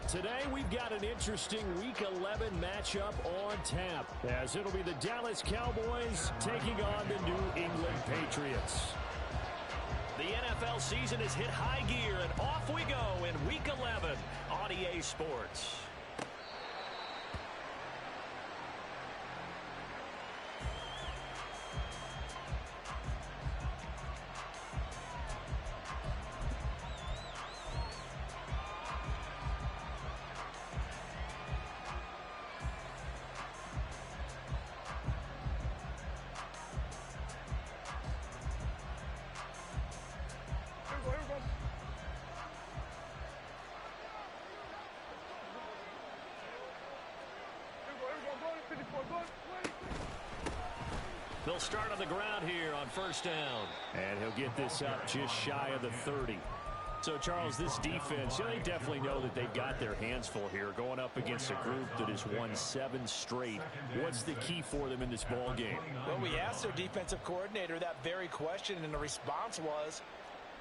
Today, we've got an interesting Week 11 matchup on tap, as it'll be the Dallas Cowboys taking on the New England Patriots. The NFL season has hit high gear, and off we go in Week 11 on EA Sports. They'll start on the ground here on first down. And he'll get this up just shy of the 30. So, Charles, this defense, they definitely know that they've got their hands full here going up against a group that has won 7 straight. What's the key for them in this ball game? Well, we asked their defensive coordinator that very question, and the response was,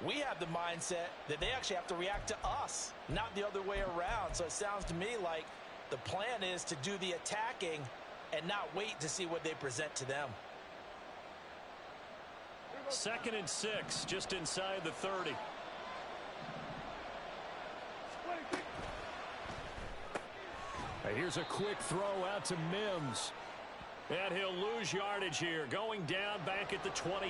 we have the mindset that they actually have to react to us, not the other way around. So it sounds to me like the plan is to do the attacking and not wait to see what they present to them. 2nd and 6, just inside the 30. Here's a quick throw out to Mims. And he'll lose yardage here, going down back at the 28.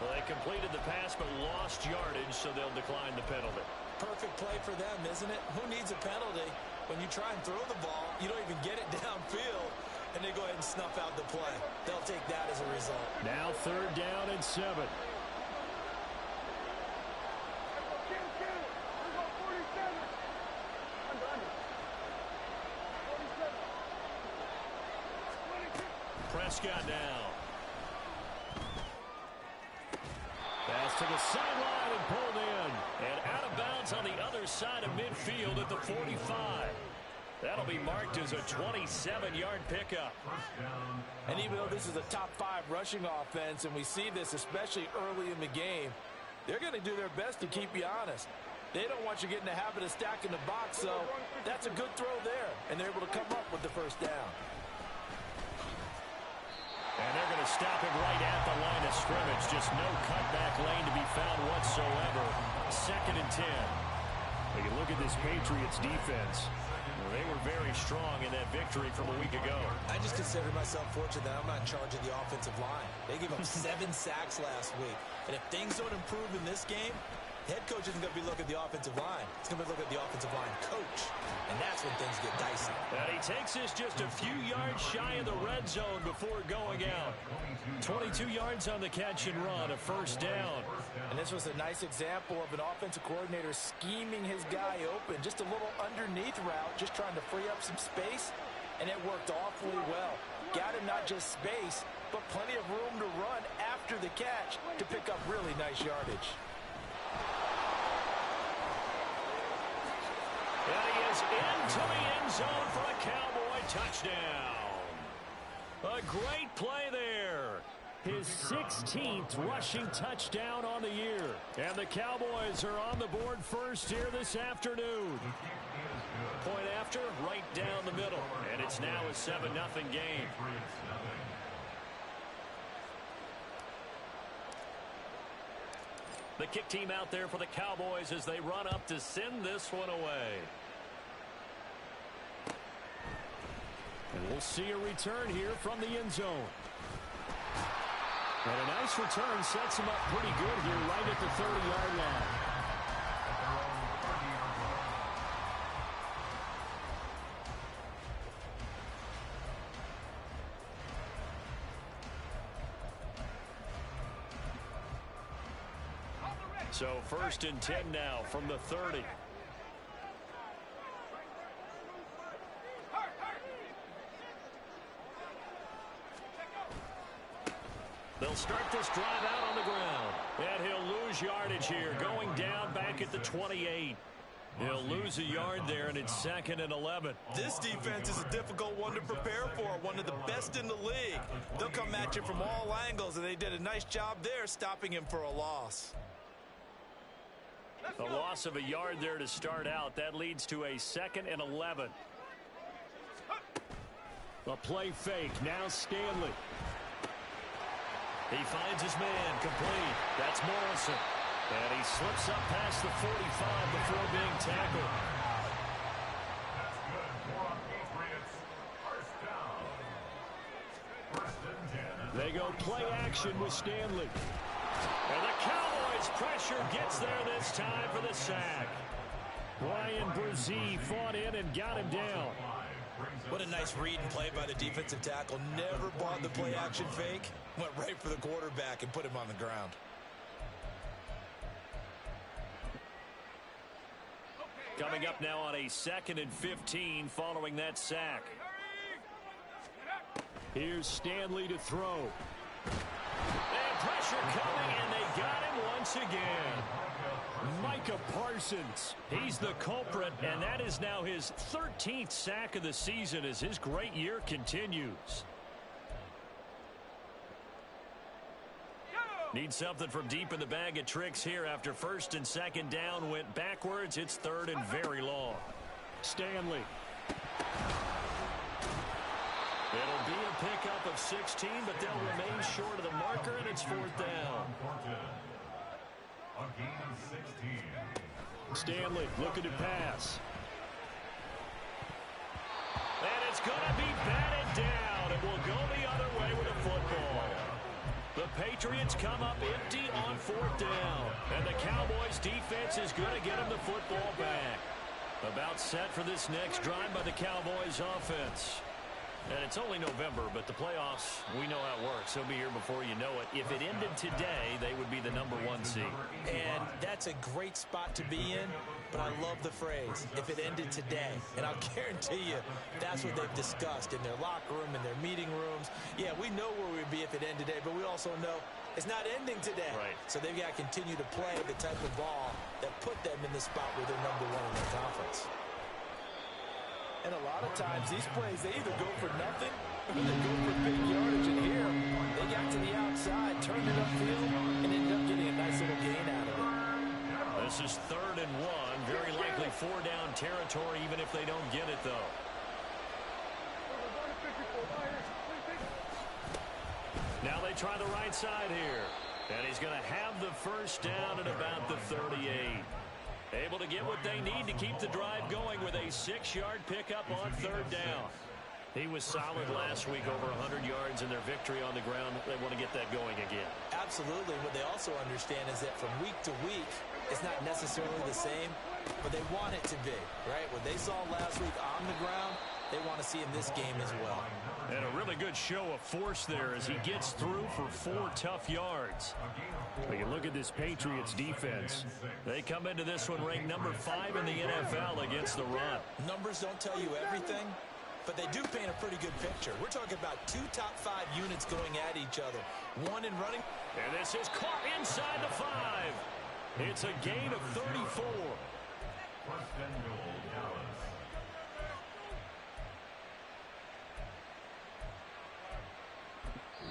Well, they completed the pass but lost yardage, so they'll decline the penalty. Perfect play for them, isn't it? Who needs a penalty? When you try and throw the ball, you don't even get it downfield, and they go ahead and snuff out the play. They'll take that as a result. Now 3rd down and 7. Prescott now. Pass to the sideline and pulled in. And out of bounds on the other side of midfield at the 45. That'll be marked as a 27-yard pickup. And even though this is a top 5 rushing offense, and we see this especially early in the game, they're going to do their best to keep you honest. They don't want you getting the habit of stacking the box, so that's a good throw there. And they're able to come up with the first down. And they're going to stop him right at the line of scrimmage. Just no cutback lane to be found whatsoever. 2nd and 10. When you look at this Patriots defense, they were very strong in that victory from a week ago. I just consider myself fortunate that I'm not in charge of the offensive line. They gave up 7 sacks last week. And if things don't improve in this game, head coach isn't going to be looking at the offensive line. He's going to be looking at the offensive line coach. And that's when things get dicey. And he takes this just a few yards shy of the red zone before going out. 22 yards on the catch and run, a first down. And this was a nice example of an offensive coordinator scheming his guy open. Just a little underneath route, just trying to free up some space. And it worked awfully well. Got him not just space, but plenty of room to run after the catch to pick up really nice yardage. And he is into the end zone for a Cowboy touchdown. A great play there. His 16th rushing touchdown on the year. And the Cowboys are on the board first here this afternoon. Point after, right down the middle. And it's now a 7-0 game. The kick team out there for the Cowboys as they run up to send this one away. And we'll see a return here from the end zone. And a nice return sets him up pretty good here right at the 30-yard line. So 1st and 10 now from the 30. They'll start this drive out on the ground. And he'll lose yardage here, going down back at the 28. He'll lose a yard there, and it's 2nd and 11. This defense is a difficult one to prepare for, one of the best in the league. They'll come at you from all angles, and they did a nice job there stopping him for a loss. A loss of a yard there to start out. That leads to a 2nd and 11. A play fake. Now Stanley. He finds his man complete. That's Morrison. And he slips up past the 45 before being tackled. They go play action with Stanley. And the Cowboys' pressure gets there this time for the sack. Ryan Brzee fought in and got him down. What a nice read and play by the defensive tackle. Never bought the play action fake. Went right for the quarterback and put him on the ground. Coming up now on a 2nd and 15 following that sack. Here's Stanley to throw. And pressure coming, and they got him once again. Micah Parsons, he's the culprit, and that is now his 13th sack of the season as his great year continues. Need something from deep in the bag of tricks here after 1st and 2nd down went backwards. It's 3rd and very long. Stanley. It'll be a pickup of 16, but they'll remain short of the marker, and it's 4th down. Stanley looking to pass. And it's going to be batted down. It will go the other way with a football. The Patriots come up empty on 4th down. And the Cowboys defense is going to get them the football back. About set for this next drive by the Cowboys offense. And it's only November, but the playoffs, we know how it works. They'll be here before you know it. If it ended today, they would be the #1 seed. And that's a great spot to be in, but I love the phrase, if it ended today. And I'll guarantee you, that's what they've discussed in their locker room, in their meeting rooms. Yeah, we know where we'd be if it ended today, but we also know it's not ending today. Right. So they've got to continue to play the type of ball that put them in the spot where they're #1 in their conference. And a lot of times, these plays, they either go for nothing or they go for big yardage. And here, they got to the outside, turned it upfield, and ended up getting a nice little gain out of it. This is 3rd and 1. Very likely 4-down territory, even if they don't get it, though. Now they try the right side here. And he's going to have the 1st down at about the 38. Able to get what they need to keep the drive going with a 6-yard pickup on 3rd down. He was solid last week, over 100 yards in their victory on the ground. They want to get that going again. Absolutely. What they also understand is that from week to week, it's not necessarily the same, but they want it to be, right? What they saw last week on the ground, they want to see in this game as well. And a really good show of force there as he gets through for 4 tough yards. But you look at this Patriots defense. They come into this one ranked #5 in the NFL against the run. Numbers don't tell you everything, but they do paint a pretty good picture. We're talking about 2 top 5 units going at each other. One in running. And this is caught inside the 5. It's a gain of 34.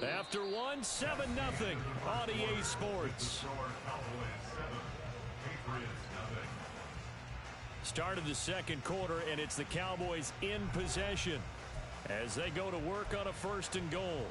After one, 7-0 on EA Sports. Start of the 2nd quarter, and it's the Cowboys in possession as they go to work on a 1st and goal.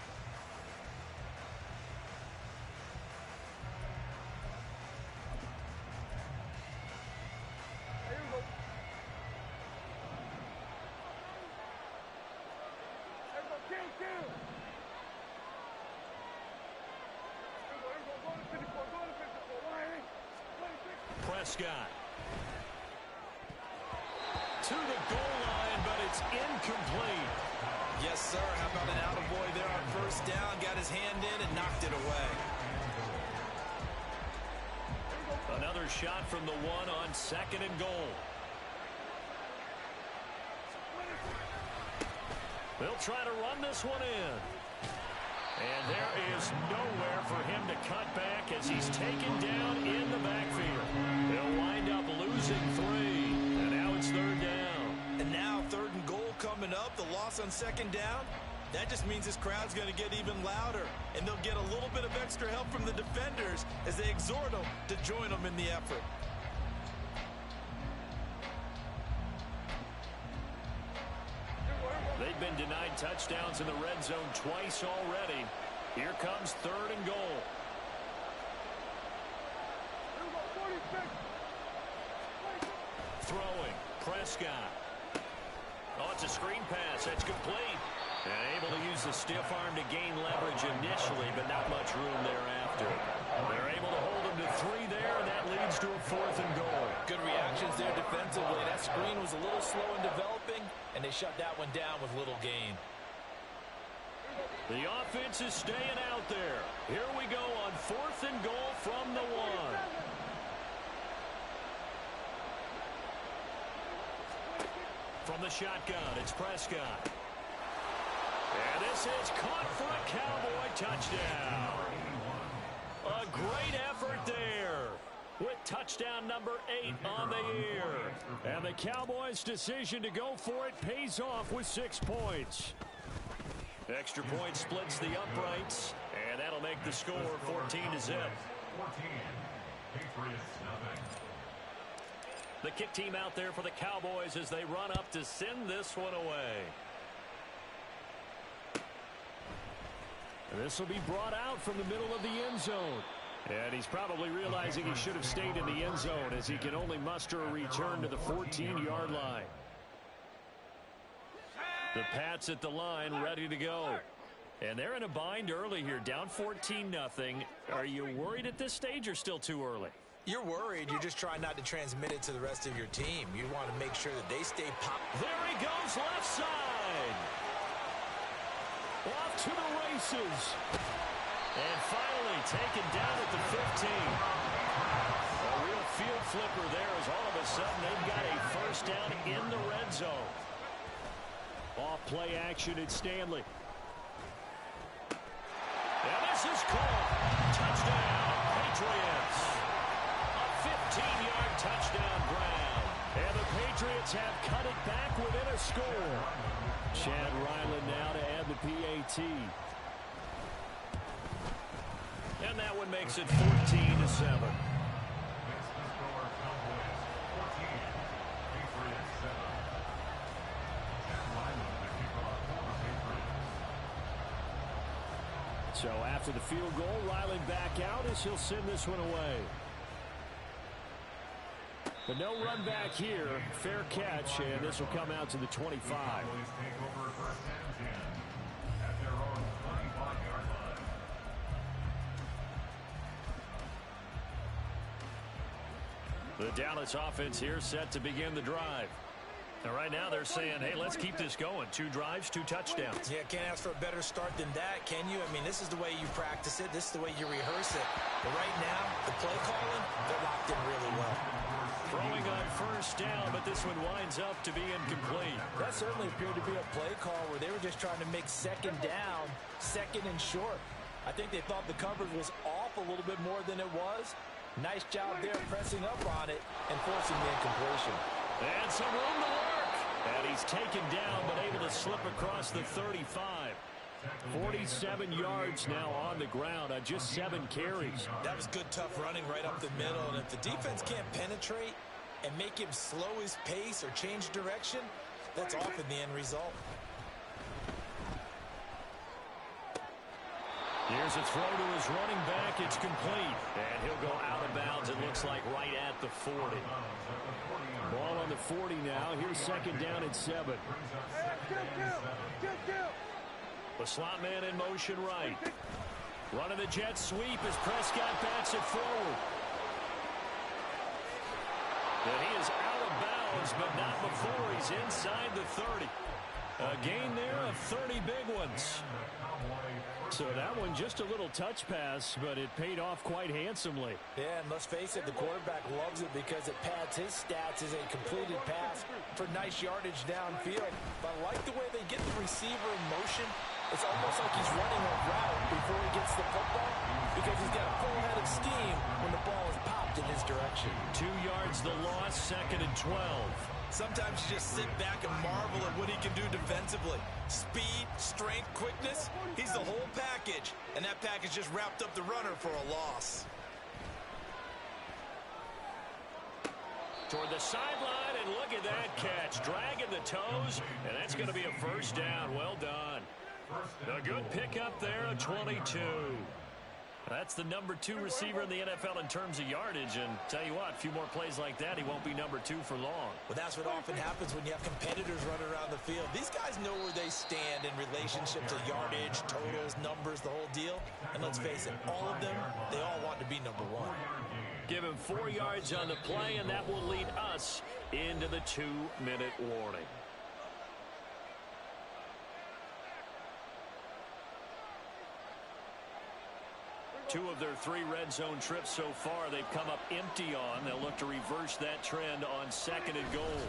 Prescott to the goal line, but it's incomplete. Yes, sir. How about an attaboy there on 1st down? Got his hand in and knocked it away. Another shot from the 1 on 2nd and goal. They'll try to run this one in. And there is nowhere for him to cut back as he's taken down in the backfield. They'll wind up losing 3. And now it's 3rd down. And now 3rd and goal coming up. The loss on 2nd down. That just means this crowd's going to get even louder. And they'll get a little bit of extra help from the defenders as they exhort them to join them in the effort. been denied touchdowns in the red zone twice already. Here comes 3rd and goal. Throwing, Prescott. Oh, it's a screen pass. That's complete. And able to use the stiff arm to gain leverage initially, but not much room thereafter. They're able to hold him to 3 there, and that leads to a 4th and goal. Good reactions there defensively. That screen was a little slow in developing, and they shut that one down with little gain. The offense is staying out there. Here we go on 4th and goal from the 1. From the shotgun, it's Prescott. And this is caught for a Cowboy touchdown. A great effort there with touchdown number 8 on the year. And the Cowboys' decision to go for it pays off with 6 points. Extra point splits the uprights, and that'll make the score 14-0. The kick team out there for the Cowboys as they run up to send this one away. And this will be brought out from the middle of the end zone. And he's probably realizing he should have stayed in the end zone as he can only muster a return to the 14-yard line. The Pats at the line ready to go. And they're in a bind early here, down 14-0. Are you worried at this stage or still too early? You're worried. You're just trying not to transmit it to the rest of your team. You want to make sure that they stay pop. There he goes, left side. Off to the races. And finally taken down at the 15. A real field flipper there as all of a sudden they've got a first down in the red zone. Off play action at Stanley. And this is caught. Touchdown, Patriots. A 15-yard touchdown ground. And the Patriots have cut it back within a score. Chad Ryland now to add the PAT. And that one makes it 14-7. So after the field goal, Ryland back out as he'll send this one away. But no run back here. Fair catch, and this will come out to the 25. The Dallas offense here set to begin the drive. And right now they're saying, hey, let's keep this going. 2 drives, 2 touchdowns. Yeah, can't ask for a better start than that, can you? I mean, this is the way you practice it. This is the way you rehearse it. But right now, the play calling, they're locked in really well. Throwing on first down, but this one winds up to be incomplete. That certainly appeared to be a play call where they were just trying to make second down, second and short. I think they thought the coverage was off a little bit more than it was. Nice job there pressing up on it and forcing the incompletion. And some room to work. And he's taken down but able to slip across the 35. 47 yards now on the ground on just 7 carries. That was good, tough running right up the middle. And if the defense can't penetrate and make him slow his pace or change direction, that's often the end result. Here's a throw to his running back. It's complete. And he'll go out of bounds, it looks like, right at the 40. Ball on the 40 now. Here's second down at 7. The slot man in motion right. Running the jet sweep as Prescott bats it forward. And he is out of bounds, but not before he's inside the 30. A gain there of 30 big ones. So that one just a little touch pass, but it paid off quite handsomely. Yeah, and let's face it, the quarterback loves it because it pads his stats as a completed pass for nice yardage downfield. But I like the way they get the receiver in motion. It's almost like he's running a route before he gets the football because he's got a full head of steam when the ball is popped in his direction. 2 yards the loss, second and 12. Sometimes you just sit back and marvel at what he can do defensively. Speed, strength, quickness, he's the whole package. And that package just wrapped up the runner for a loss. Toward the sideline, and look at that catch. Dragging the toes, and that's going to be a first down. Well done. A good pickup there, a 22. That's the number 2 receiver in the NFL in terms of yardage, and tell you what, a few more plays like that, he won't be number 2 for long. Well, that's what often happens when you have competitors running around the field. These guys know where they stand in relationship to yardage, totals, numbers, the whole deal. And let's face it, all of them, they all want to be number 1. Give him 4 yards on the play, and that will lead us into the 2-minute warning. Two of their 3 red zone trips so far, they've come up empty on. They'll look to reverse that trend on 2nd and goal.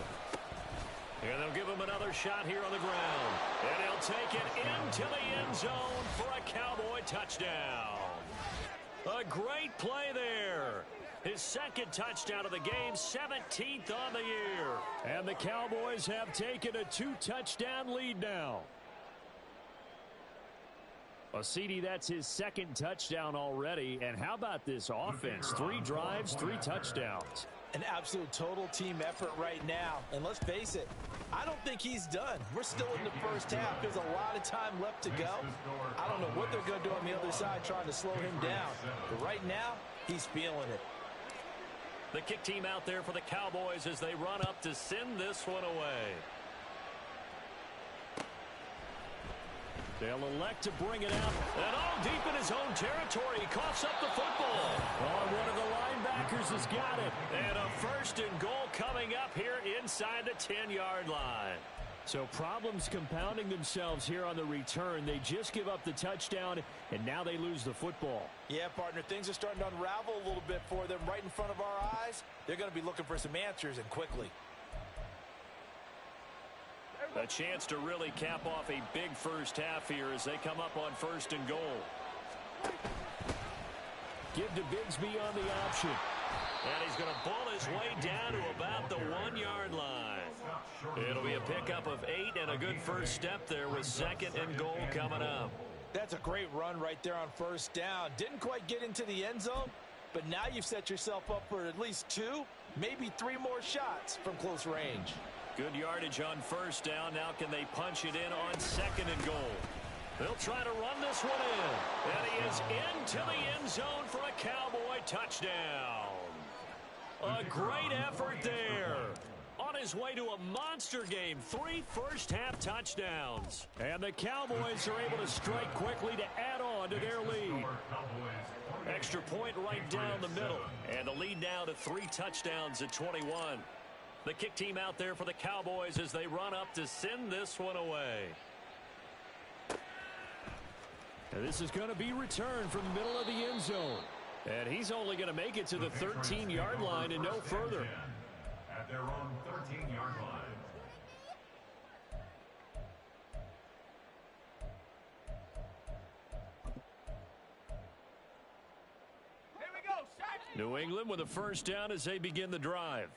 And they'll give him another shot here on the ground. And he'll take it into the end zone for a Cowboy touchdown. A great play there. His 2nd touchdown of the game, 17th on the year. And the Cowboys have taken a 2-touchdown lead now. Well, CD, that's his 2nd touchdown already. And how about this offense? 3 drives, 3 touchdowns. An absolute total team effort right now. And let's face it, I don't think he's done. We're still in the first half. There's a lot of time left to go. I don't know what they're going to do on the other side trying to slow him down. But right now, he's feeling it. The kick team out there for the Cowboys as they run up to send this one away. They'll elect to bring it out. And all deep in his own territory. He coughs up the football. Oh, one of the linebackers has got it. And a 1st and goal coming up here inside the 10-yard line. So problems compounding themselves here on the return. They just give up the touchdown, and now they lose the football. Yeah, partner, things are starting to unravel a little bit for them right in front of our eyes. They're going to be looking for some answers, and quickly. A chance to really cap off a big first half here as they come up on 1st and goal. Give to Bigsby on the option. And he's going to bull his way down to about the 1-yard line. It'll be a pickup of 8 and a good first step there with 2nd and goal coming up. That's a great run right there on 1st down. Didn't quite get into the end zone, but now you've set yourself up for at least 2, maybe 3 more shots from close range. Good yardage on 1st down. Now can they punch it in on 2nd and goal? They'll try to run this one in. And he is into the end zone for a Cowboy touchdown. A great effort there. On his way to a monster game. 3 first-half touchdowns. And the Cowboys are able to strike quickly to add on to their lead. Extra point right down the middle. And the lead now to 3 touchdowns at 21. The kick team out there for the Cowboys as they run up to send this one away. And this is going to be returned from the middle of the end zone. And he's only going to make it to the 13-yard line and no further. At their own 13-yard line. New England with a first down as they begin the drive.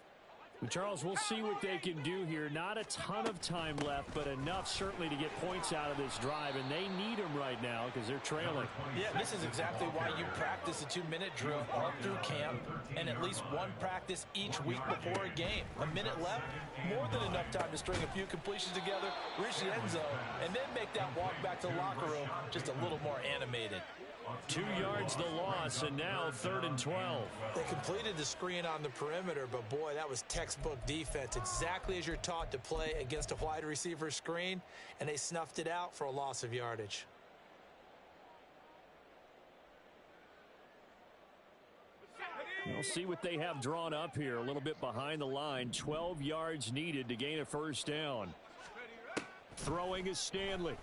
Charles, we'll see what they can do here. Not a ton of time left, but enough certainly to get points out of this drive, and they need them right now because they're trailing. Yeah, this is exactly why you practice a 2-minute drill all through camp and at least one practice each week before a game. A minute left, more than enough time to string a few completions together, reach the end zone, and then make that walk back to the locker room just a little more animated. 2 yards the loss, and now 3rd and 12. They completed the screen on the perimeter, but boy, that was textbook defense. Exactly as you're taught to play against a wide receiver screen, and they snuffed it out for a loss of yardage. We'll see what they have drawn up here. A little bit behind the line. 12 yards needed to gain a first down. Throwing is Stanley.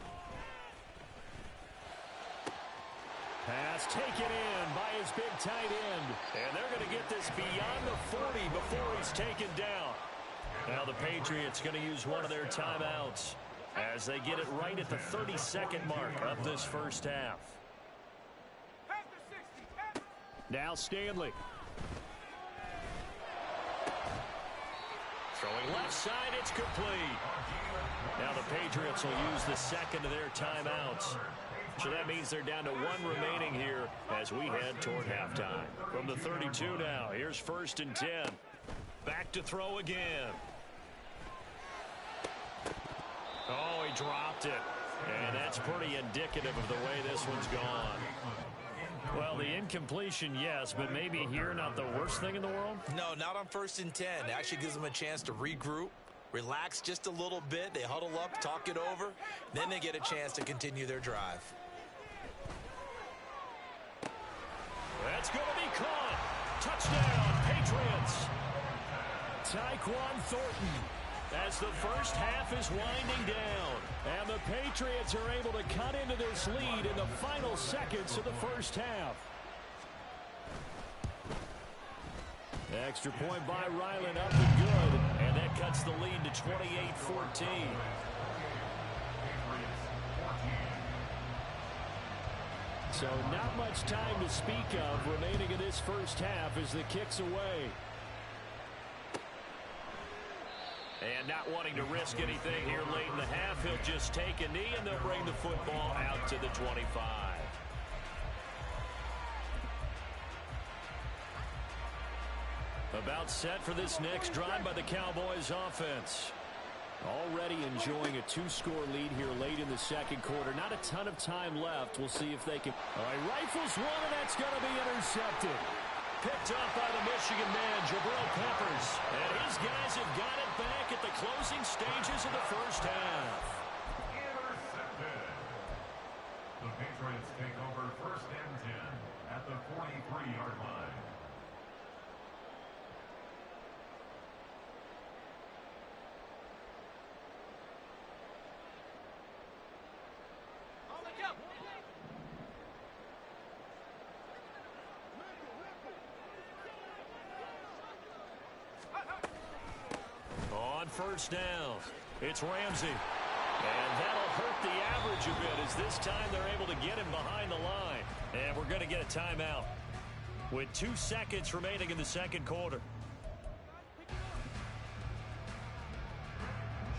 Pass taken in by his big tight end. And they're going to get this beyond the 40 before he's taken down. Now the Patriots going to use one of their timeouts as they get it right at the 32nd mark of this first half. Now Stanley. Throwing left side, it's complete. Now the Patriots will use the second of their timeouts. So that means they're down to 1 remaining here as we head toward halftime. From the 32 now, here's 1st and 10. Back to throw again. dropped it. And that's pretty indicative of the way this one's gone. Well, the incompletion, yes, but maybe here not the worst thing in the world? No, not on 1st and 10. It actually gives them a chance to regroup, relax just a little bit. They huddle up, talk it over. Then they get a chance to continue their drive. That's going to be caught. Touchdown, Patriots. Tyquan Thornton as the first half is winding down. And the Patriots are able to cut into this lead in the final seconds of the first half. Extra point by Ryland up and good. And that cuts the lead to 28-14. So not much time to speak of remaining in this first half as the kick's away. And not wanting to risk anything here late in the half, he'll just take a knee and they'll bring the football out to the 25. About set for this next drive by the Cowboys offense. Already enjoying a 2-score lead here late in the second quarter. Not a ton of time left. We'll see if they can. All right, rifles one, and that's going to be intercepted. Picked up by the Michigan man, Jabril Peppers. And his guys have got it back at the closing stages of the first half. Intercepted. The Patriots take over 1st and 10 at the 43-yard line. On first down, it's Ramsey. And that'll hurt the average a bit as this time they're able to get him behind the line. And we're going to get a timeout with 2 seconds remaining in the second quarter.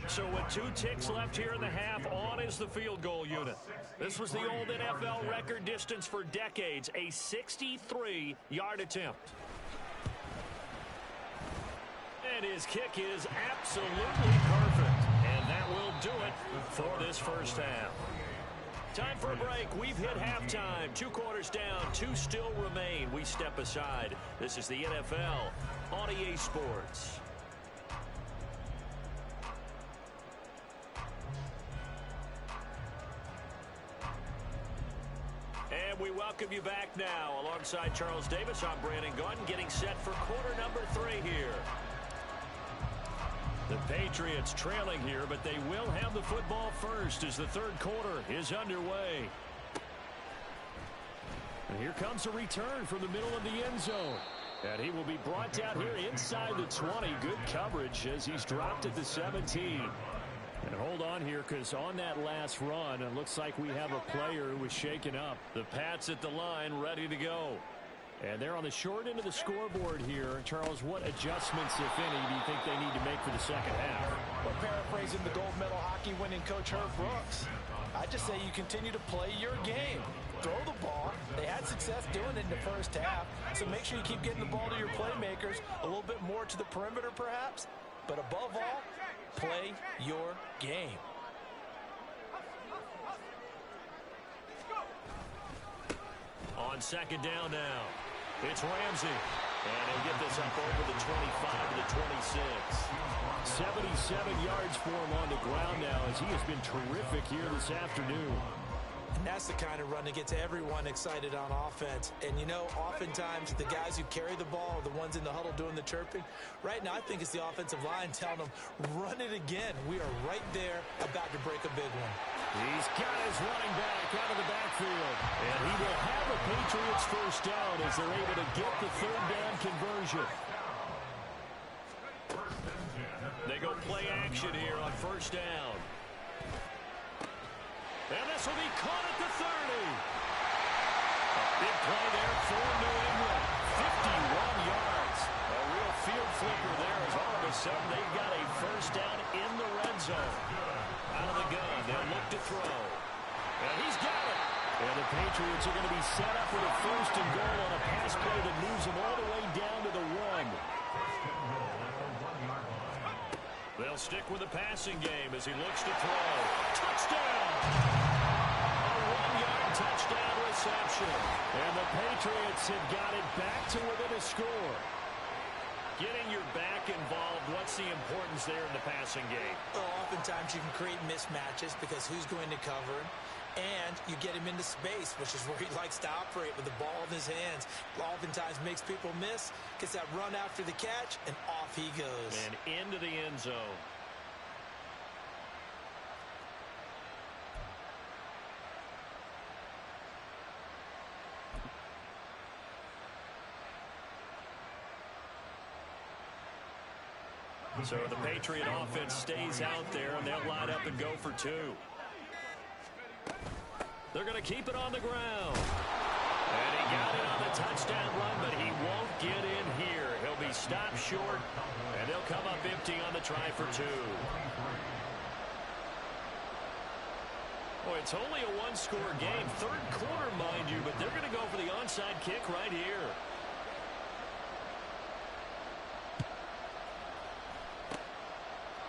So with 2 ticks left here in the half, on is the field goal unit. This was the old NFL record distance for decades, a 63-yard attempt. And his kick is absolutely perfect. And that will do it for this first half. Time for a break. We've hit halftime. 2 quarters down, 2 still remain. We step aside. This is the NFL on EA Sports. And we welcome you back now. Alongside Charles Davis, I'm Brandon Gunn, getting set for quarter number 3 here. The Patriots trailing here, but they will have the football first as the third quarter is underway. And here comes a return from the middle of the end zone. And he will be brought down here inside the 20. Good coverage as he's dropped at the 17. And hold on here, because on that last run, it looks like we have a player who was shaken up. The Pats at the line, ready to go. And they're on the short end of the scoreboard here. Charles, what adjustments, if any, do you think they need to make for the second half? Well, paraphrasing the gold medal hockey winning coach Herb Brooks, I just say you continue to play your game. Throw the ball. They had success doing it in the first half, so make sure you keep getting the ball to your playmakers, a little bit more to the perimeter perhaps, but above all, play your game. On second down now, it's Ramsey. And he'll get this up over the 25 to the 26. 77 yards for him on the ground now as he has been terrific here this afternoon. And that's the kind of run that gets everyone excited on offense. And, you know, oftentimes the guys who carry the ball are the ones in the huddle doing the chirping. Right now, I think it's the offensive line telling them, run it again. We are right there about to break a big one. He's got his running back out of the backfield. And he will have a Patriots first down as they're able to get the third down conversion. They go play action here on first down. And this will be caught at the 30. A big play there for New England. 51 yards. A real field flipper there as all of a sudden they've got a first down in the red zone. Out of the gun, they'll look to throw. And he's got it. And the Patriots are going to be set up with a first and goal on a pass play that moves them all the way down to the 1. They'll They'll stick with the passing game as he looks to throw. Touchdown! A 1-yard touchdown reception. And the Patriots have got it back to within a score. Getting your back involved, what's the importance there in the passing game? Well, oftentimes you can create mismatches because who's going to cover him? And you get him into space, which is where he likes to operate with the ball in his hands. Oftentimes makes people miss, gets that run after the catch, and off he goes. And into the end zone. So the Patriot offense stays out there, and they'll line up and go for two. They're going to keep it on the ground. And he got it on the touchdown run, but he won't get in here. He'll be stopped short, and they'll come up empty on the try for two. Boy, it's only a one-score game. Third quarter, mind you, but they're going to go for the onside kick right here.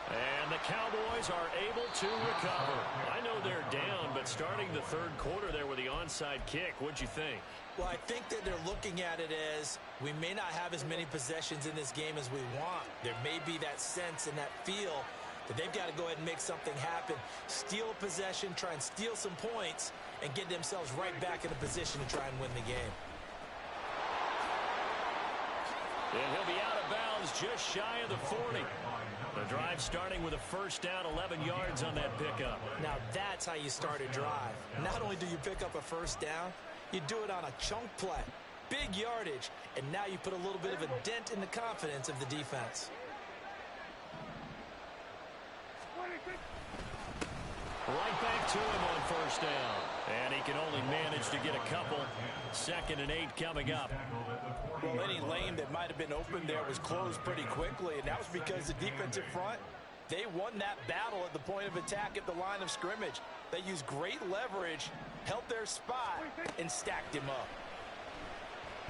And the Cowboys are able to recover. I know they're down, but starting the third quarter there with the onside kick, what'd you think? Well, I think that they're looking at it as we may not have as many possessions in this game as we want. There may be that sense and that feel that they've got to go ahead and make something happen. Steal a possession, try and steal some points, and get themselves right back in a position to try and win the game. And he'll be out of bounds just shy of the 40. The drive starting with a first down, 11 yards on that pickup. Now that's how you start a drive. Not only do you pick up a first down, you do it on a chunk play. Big yardage, and now you put a little bit of a dent in the confidence of the defense. Right back to him on first down. And he can only manage to get a couple. 2nd and 8 coming up. Well, any lane that might have been open there was closed pretty quickly, and that was because the defensive front, they won that battle at the point of attack at the line of scrimmage. They used great leverage, held their spot, and stacked him up.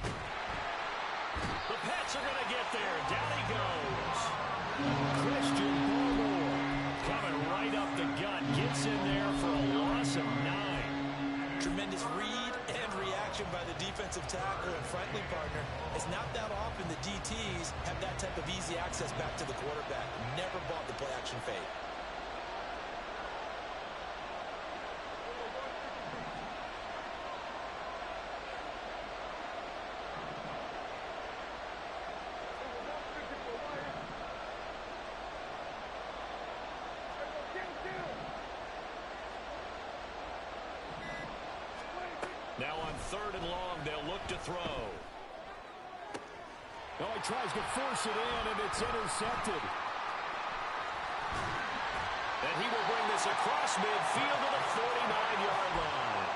The Pats are going to get there. Down he goes. Christian Barmore coming right up the gut. Gets in there for a loss of 9. Tremendous read and reaction by the defensive tackle and friendly partner. It's not that often the DTs have that type of easy access back to the quarterback. Never bought the play action fade. Now on 3rd and long, they'll look to throw. Oh, he tries to force it in, and it's intercepted. And he will bring this across midfield to the 49-yard line.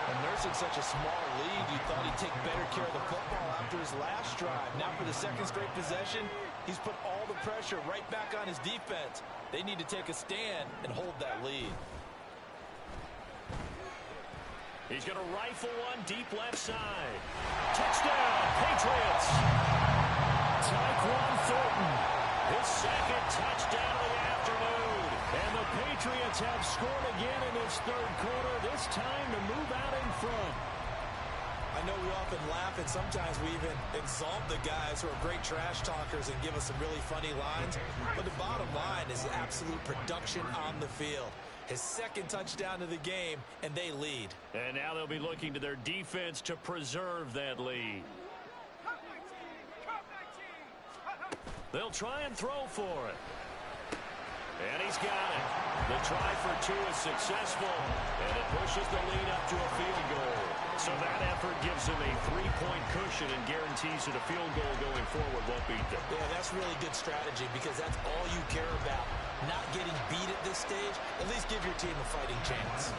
And nursing such a small lead, you thought he'd take better care of the football after his last drive. Now for the 2nd straight possession, he's put all the pressure right back on his defense. They need to take a stand and hold that lead. He's going to rifle one deep left side. Touchdown, Patriots. Tyquan Thornton, his 2nd touchdown of the afternoon. And the Patriots have scored again in this 3rd quarter, this time to move out in front. I know we often laugh, and sometimes we even exalt the guys who are great trash talkers and give us some really funny lines. But the bottom line is absolute production on the field. His 2nd touchdown of the game, and they lead. And now they'll be looking to their defense to preserve that lead. They'll try and throw for it. And he's got it. The try for 2 is successful, and it pushes the lead up to a field goal. So that effort gives them a 3-point cushion and guarantees that a field goal going forward won't beat them. Yeah, that's really good strategy because that's all you care about. Not getting beat at this stage, at least give your team a fighting chance.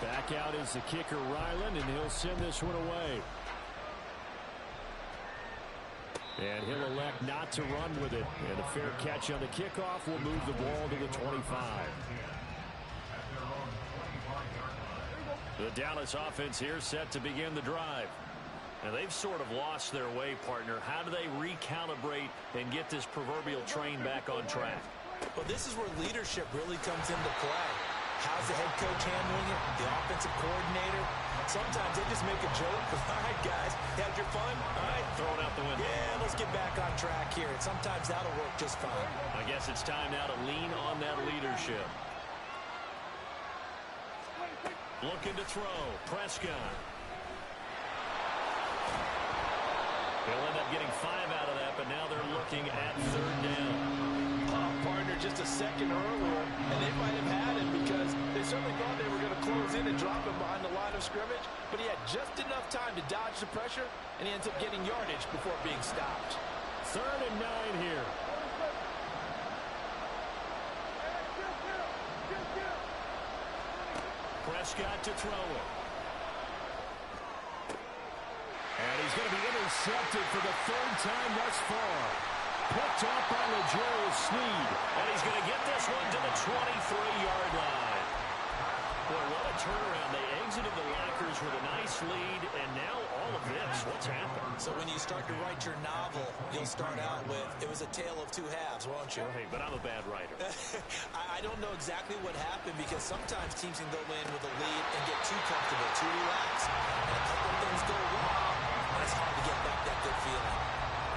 Back out is the kicker, Ryland, and he'll send this one away. And he'll elect not to run with it. And a fair catch on the kickoff will move the ball to the 25. The Dallas offense here set to begin the drive. And they've sort of lost their way, partner. How do they recalibrate and get this proverbial train back on track? Well, this is where leadership really comes into play. How's the head coach handling it? The offensive coordinator? Sometimes they just make a joke. All right, guys, had your fun? All right. Throw it out the window. Yeah, let's get back on track here. And sometimes that'll work just fine. I guess it's time now to lean on that leadership. Looking to throw. Prescott. He'll end up getting 5 out of that, but now they're looking at 3rd down. Partner just a second earlier, and they might have had him because they certainly thought they were going to close in and drop him behind the line of scrimmage, but he had just enough time to dodge the pressure, and he ends up getting yardage before being stopped. 3rd and 9 here. Prescott to throw it. And he's going to be intercepted for the 3rd time thus far. Picked up by L'Jarius Sneed. And he's going to get this one to the 23-yard line. Boy, what a turnaround. They exited the lockers with a nice lead, and now all of this. What's happened? So when you start to write your novel, you'll start out with, it was a tale of 2 halves, won't you? Right, but I'm a bad writer. I don't know exactly what happened because sometimes teams can go in with a lead and get too comfortable, too relaxed, and a couple of things go wrong, and it's hard to get back that good feeling.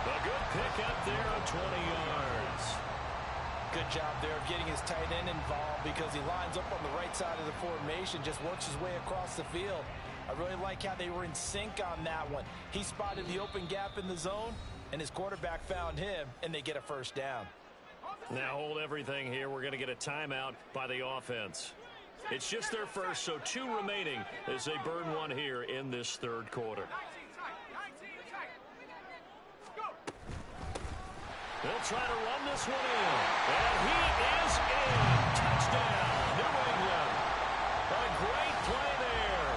A good pick up there of 20 yards. Good job there of getting his tight end involved because he lines up on the right side of the formation, just works his way across the field. I really like how they were in sync on that one. He spotted the open gap in the zone, and his quarterback found him, and they get a 1st down. Now hold everything here. We're going to get a timeout by the offense. It's just their first, so 2 remaining as they burn one here in this 3rd quarter. They'll try to run this one in. And he is in. Touchdown, New England. A great play there.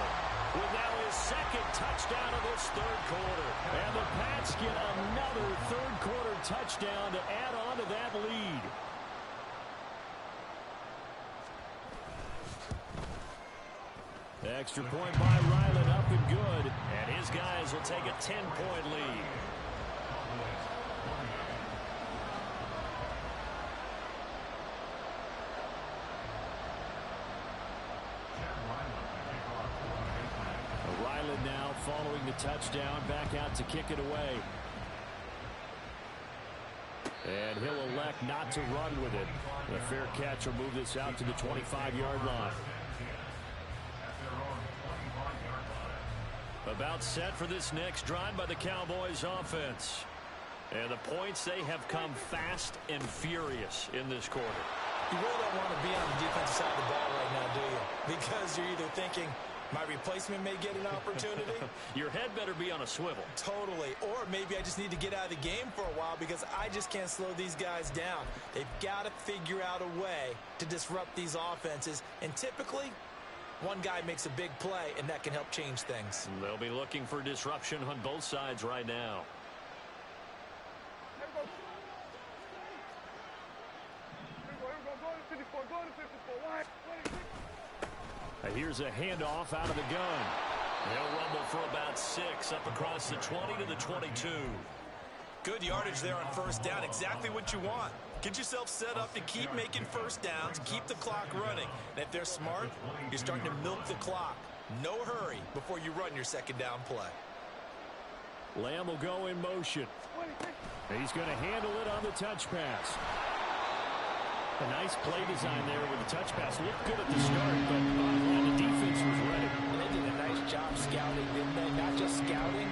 With now his 2nd touchdown of this 3rd quarter. And the Pats get another 3rd quarter touchdown to add on to that lead. Extra point by Ryland, up and good. And his guys will take a 10-point lead. Ryland now following the touchdown, back out to kick it away. And he'll elect not to run with it. A fair catch will move this out to the 25-yard line. About set for this next drive by the Cowboys offense. And the points, they have come fast and furious in this quarter. You really don't want to be on the defensive side of the ball right now, do you? Because you're either thinking, my replacement may get an opportunity. Your head better be on a swivel. Totally. Or maybe I just need to get out of the game for a while because I just can't slow these guys down. They've got to figure out a way to disrupt these offenses. And typically, one guy makes a big play, and that can help change things. They'll be looking for disruption on both sides right now. Here's a handoff out of the gun. They'll rumble for about 6 up across the 20 to the 22. Good yardage there on 1st down. Exactly what you want. Get yourself set up to keep making 1st downs, keep the clock running. And if they're smart, you're starting to milk the clock. No hurry before you run your 2nd down play. Lamb will go in motion. He's going to handle it on the touch pass. A nice play design there with the touch pass. Looked good at the start, but the defense was ready. And they did a nice job scouting, didn't they? Not just scouting,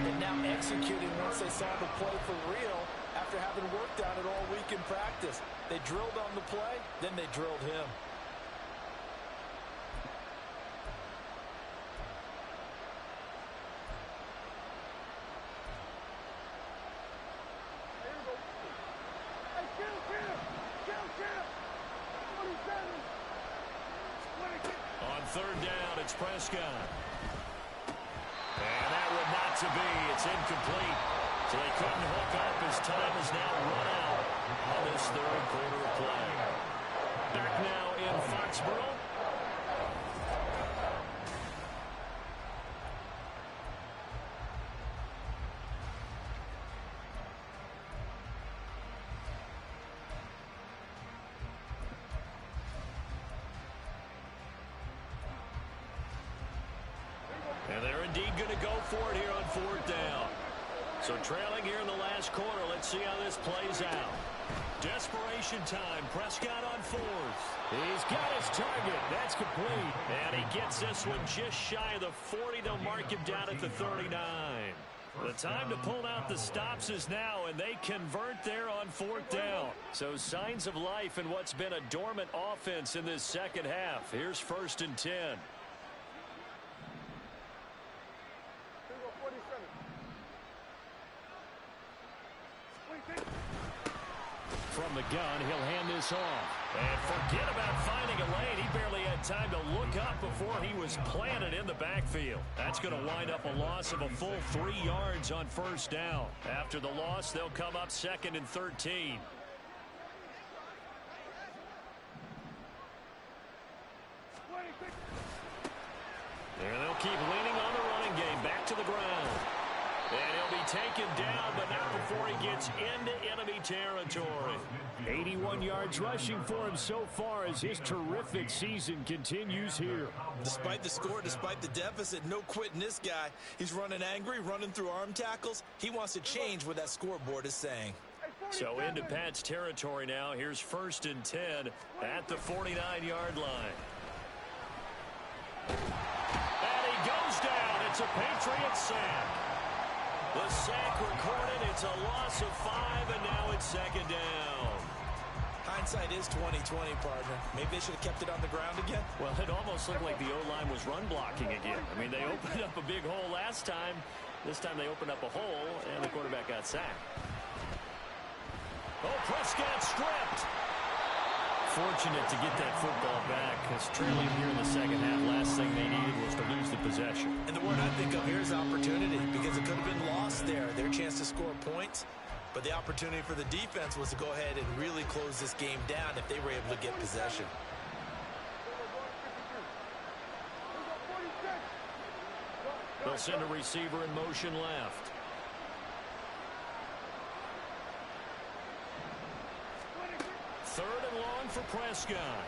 but now executing once they saw the play for real after having worked on it all week in practice. They drilled on the play, then they drilled him. On 3rd down, it's Prescott. And that would not to be. It's incomplete. So they couldn't hook up as time is now run out on this 3rd quarter of play. Back now in Foxborough. go for it here on 4th down. So trailing here in the last quarter. Let's see how this plays out. Desperation time. Prescott on 4th. He's got his target. That's complete. And he gets this one just shy of the 40. They'll mark him down at the 39. The time to pull out the stops is now, and they convert there on 4th down. So signs of life in what's been a dormant offense in this second half. Here's 1st and 10. From the gun, he'll hand this off. And forget about finding a lane. He barely had time to look up before he was planted in the backfield. That's going to wind up a loss of a full 3 yards on 1st down. After the loss, they'll come up 2nd and 13. And they'll keep leaning on the running game. Back to the ground. And he'll be taken down, but not before he gets into enemy territory. 81 yards rushing for him so far as his terrific season continues here. Despite the score, despite the deficit, no quitting this guy. He's running angry, running through arm tackles. He wants to change what that scoreboard is saying. So into Pat's territory now. Here's 1st and 10 at the 49-yard line. And he goes down. It's a Patriots sack. The sack recorded. It's a loss of 5, and now it's 2nd down. Hindsight is 20/20, partner. Maybe they should have kept it on the ground again. Well, it almost looked like the O-line was run blocking again. I mean, they opened up a big hole last time. This time they opened up a hole, and the quarterback got sacked. Oh, Prescott stripped. Fortunate to get that football back, because trailing here in the second half, last thing they needed was to lose the possession. And the word I think of here is opportunity, because it could have been lost there, their chance to score points. But the opportunity for the defense was to go ahead and really close this game down if they were able to get possession. They'll send a receiver in motion left. Third and long for Prescott.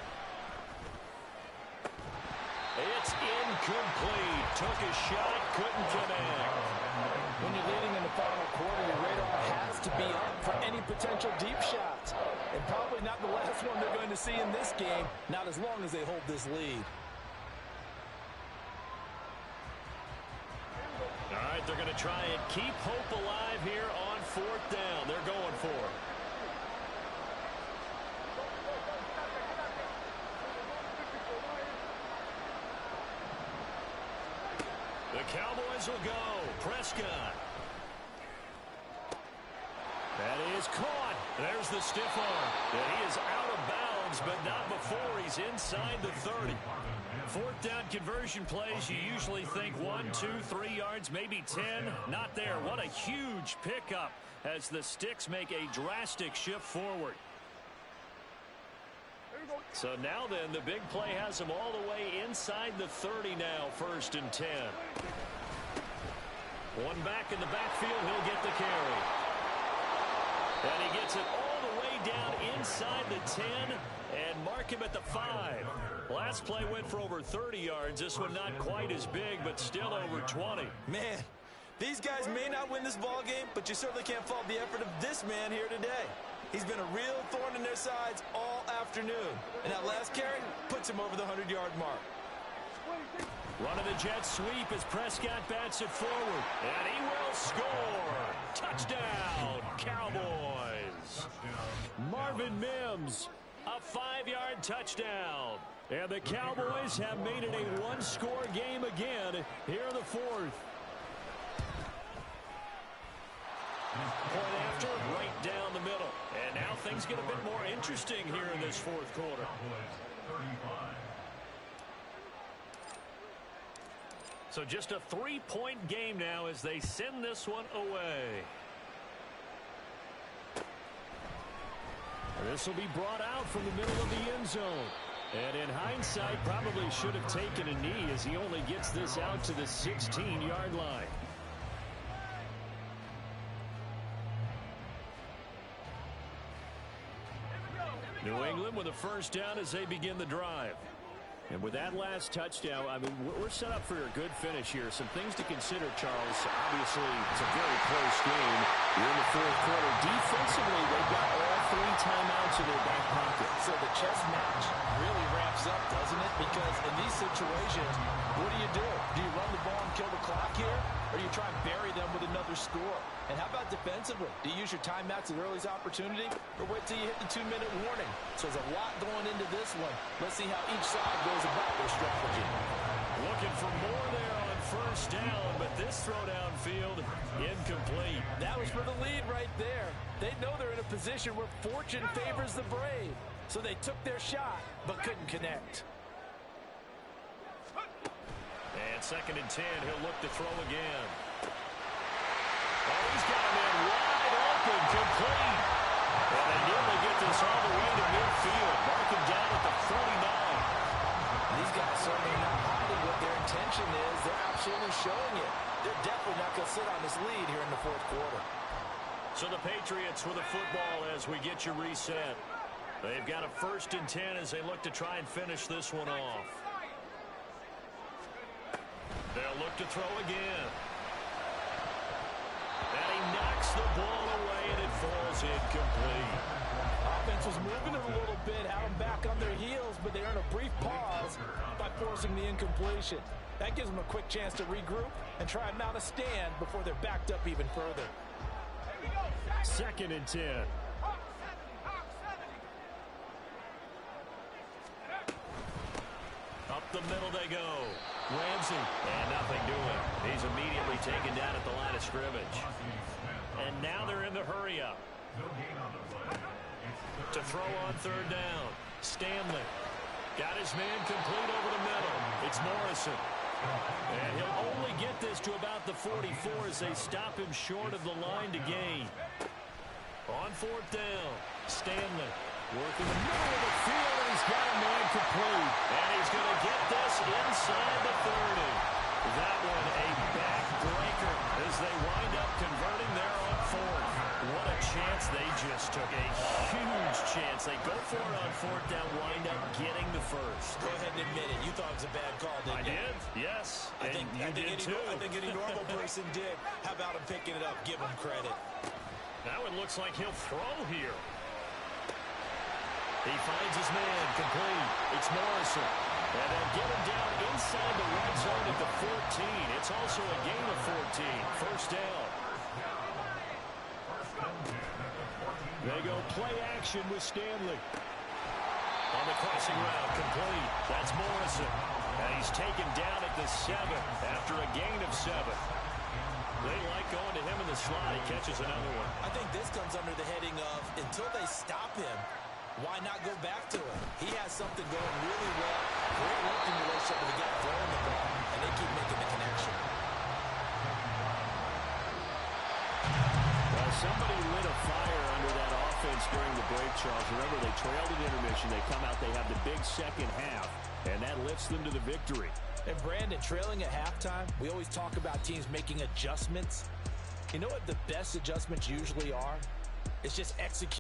It's incomplete. Took a shot, couldn't connect. When you're leading in the final quarter, your radar has to be up for any potential deep shots. And probably not the last one they're going to see in this game, not as long as they hold this lead. All right, they're going to try and keep hope alive here on 4th down. They're going for it. The Cowboys will go. Prescott. That is caught. There's the stiff arm. And he is out of bounds, but not before he's inside the 30. 4th down conversion plays, you usually think 1, 2, 3 yards, maybe 10. Not there. What a huge pickup as the Sticks make a drastic shift forward. So now then, the big play has him all the way inside the 30 now, 1st and 10. One back in the backfield, he'll get the carry. And he gets it all the way down inside the 10 and mark him at the 5. Last play went for over 30 yards. This one not quite as big, but still over 20. Man, these guys may not win this ball game, but you certainly can't fault the effort of this man here today. He's been a real thorn in their sides all afternoon. And that last carry puts him over the 100-yard mark. Running the jet sweep as Prescott bats it forward. And he will score. Touchdown, Cowboys. Marvin Mims, a 5-yard touchdown. And the Cowboys have made it a one-score game again here in the 4th. Point after, right down the middle. And now things get a bit more interesting here in this 4th quarter. So just a 3-point game now as they send this one away. This will be brought out from the middle of the end zone. And in hindsight, probably should have taken a knee as he only gets this out to the 16-yard line. New England with a first down as they begin the drive. And with that last touchdown, I mean, we're set up for a good finish here. Some things to consider, Charles. Obviously, it's a very close game. You're in the fourth quarter. Defensively, they've got all 3 timeouts in their back pocket. So the chess match really ramps up, doesn't it? Because in these situations, what do? Do you run the ball and kill the clock here? Or do you try and bury them with another score? And how about defensively? Do you use your timeouts at the earliest opportunity? Or wait till you hit the 2-minute warning? So there's a lot going into this one. Let's see how each side goes about their strategy. Looking for more there on first down, but this throw downfield incomplete. That was for the lead right there. They know they're in a position where fortune favors the brave. So they took their shot, but couldn't connect. And 2nd and 10, he'll look to throw again. Oh, he's got him in wide open, complete. And they nearly get this all the way to midfield. Mark him down at the 49. These guys certainly not hiding what their intention is. They're absolutely showing it. They're definitely not going to sit on this lead here in the fourth quarter. So the Patriots with the football as we get you reset. They've got a 1st and 10 as they look to try and finish this one off. They'll look to throw again. And he knocks the ball away, and it falls incomplete. Offense was moving it a little bit, had them back on their heels, but they earn a brief pause by forcing the incompletion. That gives them a quick chance to regroup and try and mount a stand before they're backed up even further. 2nd and 10. Up the middle they go. Ramsey, and nothing doing. He's immediately taken down at the line of scrimmage. And now they're in the hurry-up. To throw on 3rd down. Stanley got his man complete over the middle. It's Morrison. And he'll only get this to about the 44 as they stop him short of the line to gain. On 4th down, Stanley working the middle of the field, and he's got a man complete. And he's going to get this inside the 30. That one a backbreaker as they wind up converting there on 4th. What a chance they just took. A huge chance. They go for it on 4th down, wind up getting the first. Go ahead and admit it. You thought it was a bad call, didn't you? I did, yes. I think any normal person did. How about him picking it up? Give him credit. Now it looks like he'll throw here. He finds his man complete. It's Morrison. And they'll get him down inside the red zone at the 14. It's also a gain of 14. First down. They go play action with Stanley. On the crossing route, complete. That's Morrison. And he's taken down at the 7 after a gain of 7. They like going to him in the slot. He catches another one. I think this comes under the heading of until they stop him, why not go back to him? He has something going really well. Great working relationship with the guy throwing the ball, and they keep making the connection. Well, somebody lit a fire under that offense during the break, Charles. Remember, they trailed at intermission. They come out, they have the big second half, and that lifts them to the victory. And Brandon, trailing at halftime, we always talk about teams making adjustments. You know what the best adjustments usually are? It's just executing.